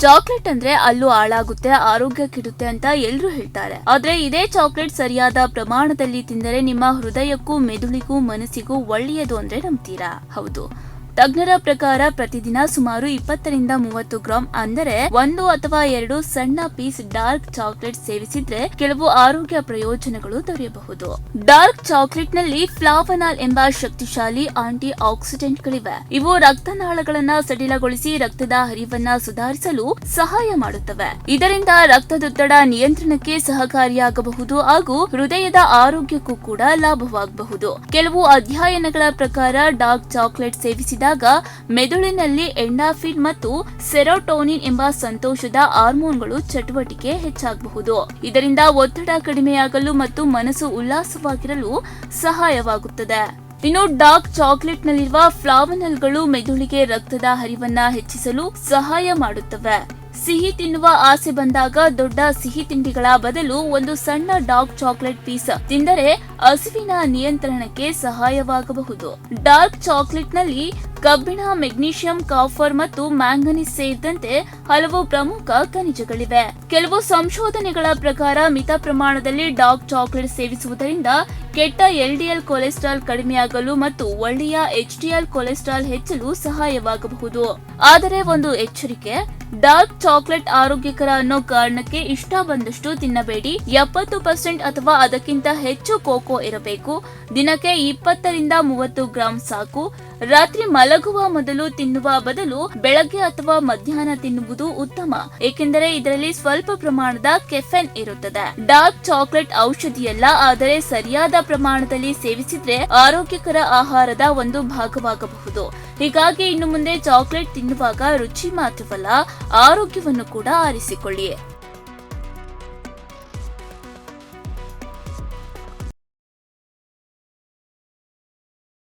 Chocolate ಅಂದ್ರೆ ಅಲ್ಲೂ ಹಾಳಾಗುತ್ತೆ, ಆರೋಗ್ಯ ಕೆಡುತ್ತೆ ಅಂತ ಎಲ್ರು ಹೇಳ್ತಾರೆ. ಆದ್ರೆ ಇದೇ ಚಾಕ್ಲೇಟ್ ಸರಿಯಾದ ಪ್ರಮಾಣದಲ್ಲಿ ತಿಂದರೆ ನಿಮ್ಮ ಹೃದಯಕ್ಕೂ ಮೆದುಳಿಗೂ ಮನಸ್ಸಿಗೂ ಒಳ್ಳೆಯದು ಅಂದ್ರೆ ನಂಬ್ತೀರಾ? ಹೌದು. ತಜ್ಞರ ಪ್ರಕಾರ ಪ್ರತಿದಿನ ಸುಮಾರು 20 ರಿಂದ 30 ಗ್ರಾಂ ಅಂದರೆ 1 ಅಥವಾ 2 ಸಣ್ಣ ಪೀಸ್ ಡಾರ್ಕ್ ಚಾಕ್ಲೇಟ್ ಸೇವಿಸಿದ್ರೆ ಕೆಲವು ಆರೋಗ್ಯ ಪ್ರಯೋಜನಗಳು ದೊರೆಯಬಹುದು. ಡಾರ್ಕ್ ಚಾಕ್ಲೇಟ್ ನಲ್ಲಿ ಫ್ಲಾವನಾಲ್ ಎಂಬ ಶಕ್ತಿಶಾಲಿ ಆಂಟಿ ಆಕ್ಸಿಡೆಂಟ್ಗಳಿವೆ. ಇವು ರಕ್ತನಾಳಗಳನ್ನ ಸಡಿಲಗೊಳಿಸಿ ರಕ್ತದ ಹರಿವನ್ನ ಸುಧಾರಿಸಲು ಸಹಾಯ ಮಾಡುತ್ತವೆ. ಇದರಿಂದ ರಕ್ತದೊತ್ತಡ ನಿಯಂತ್ರಣಕ್ಕೆ ಸಹಕಾರಿಯಾಗಬಹುದು ಹಾಗೂ ಹೃದಯದ ಆರೋಗ್ಯಕ್ಕೂ ಕೂಡ ಲಾಭವಾಗಬಹುದು. ಕೆಲವು ಅಧ್ಯಯನಗಳ ಪ್ರಕಾರ ಡಾರ್ಕ್ ಚಾಕ್ಲೇಟ್ ಸೇವಿಸಿದಾಗ ಮೆದುಳಿನಲ್ಲಿ ಎಂಡಾಫಿನ್ ಮತ್ತು ಸೆರೋಟೋನಿನ್ ಎಂಬ ಸಂತೋಷದ ಹಾರ್ಮೋನ್ಗಳು ಚಟುವಟಿಕೆ ಹೆಚ್ಚಾಗಬಹುದು. ಇದರಿಂದ ಒತ್ತಡ ಕಡಿಮೆಯಾಗಲು ಮತ್ತು ಮನಸ್ಸು ಉಲ್ಲಾಸವಾಗಿರಲು ಸಹಾಯವಾಗುತ್ತದೆ. ಇನ್ನು ಡಾರ್ಕ್ ಚಾಕ್ಲೇಟ್ ನಲ್ಲಿರುವ ಫ್ಲಾವನಲ್ಗಳು ಮೆದುಳಿಗೆ ರಕ್ತದ ಹರಿವನ್ನ ಹೆಚ್ಚಿಸಲು ಸಹಾಯ ಮಾಡುತ್ತವೆ. ಸಿಹಿ ತಿನ್ನುವ ಆಸೆ ಬಂದಾಗ ದೊಡ್ಡ ಸಿಹಿ ತಿಂಡಿಗಳ ಬದಲು ಒಂದು ಸಣ್ಣ ಡಾರ್ಕ್ ಚಾಕ್ಲೇಟ್ ಪೀಸ್ ತಿಂದರೆ ಹಸಿವಿನ ನಿಯಂತ್ರಣಕ್ಕೆ ಸಹಾಯವಾಗಬಹುದು. ಡಾರ್ಕ್ ಚಾಕ್ಲೇಟ್ ನಲ್ಲಿ ಕಬ್ಬಿಣ, ಮೆಗ್ನೀಷಿಯಂ, ಕಾಪರ್ ಮತ್ತು ಮ್ಯಾಂಗನೀಸ್ ಸೇರಿದಂತೆ ಹಲವು ಪ್ರಮುಖ ಖನಿಜಗಳಿವೆ. ಕೆಲವು ಸಂಶೋಧನೆಗಳ ಪ್ರಕಾರ ಮಿತ ಪ್ರಮಾಣದಲ್ಲಿ ಡಾರ್ಕ್ ಚಾಕ್ಲೇಟ್ ಸೇವಿಸುವುದರಿಂದ ಕೆಟ್ಟ ಎಲ್ಡಿಎಲ್ ಕೊಲೆಸ್ಟ್ರಾಲ್ ಕಡಿಮೆಯಾಗಲು ಮತ್ತು ಒಳ್ಳೆಯ ಎಚ್ಡಿಎಲ್ ಕೊಲೆಸ್ಟ್ರಾಲ್ ಹೆಚ್ಚಲು ಸಹಾಯವಾಗಬಹುದು. ಆದರೆ ಒಂದು ಎಚ್ಚರಿಕೆ, ಡಾರ್ಕ್ ಚಾಕ್ಲೇಟ್ ಆರೋಗ್ಯಕರ ಅನ್ನೋ ಕಾರಣಕ್ಕೆ ಇಷ್ಟ ಬಂದಷ್ಟು ತಿನ್ನಬೇಡಿ. 70% ಅಥವಾ ಅದಕ್ಕಿಂತ ಹೆಚ್ಚು ಕೋಕೋ ಇರಬೇಕು. ದಿನಕ್ಕೆ 20 ರಿಂದ 30 ಗ್ರಾಂ ಸಾಕು. ರಾತ್ರಿ ಮಲಗುವ ಮೊದಲು ತಿನ್ನುವ ಬದಲು ಬೆಳಗ್ಗೆ ಅಥವಾ ಮಧ್ಯಾಹ್ನ ತಿನ್ನುವುದು ಉತ್ತಮ, ಏಕೆಂದರೆ ಇದರಲ್ಲಿ ಸ್ವಲ್ಪ ಪ್ರಮಾಣದ ಕೆಫೆನ್ ಇರುತ್ತದೆ. ಡಾರ್ಕ್ ಚಾಕ್ಲೇಟ್ ಔಷಧಿಯಲ್ಲ, ಆದರೆ ಸರಿಯಾದ ಪ್ರಮಾಣದಲ್ಲಿ ಸೇವಿಸಿದ್ರೆ ಆರೋಗ್ಯಕರ ಆಹಾರದ ಒಂದು ಭಾಗವಾಗಬಹುದು. ಹೀಗಾಗಿ ಇನ್ನು ಮುಂದೆ ಚಾಕ್ಲೇಟ್ ತಿನ್ನುವಾಗ ರುಚಿ ಮಾತ್ರವಲ್ಲ, ಆರೋಗ್ಯವನ್ನು ಕೂಡ ಆರಿಸಿಕೊಳ್ಳಿ.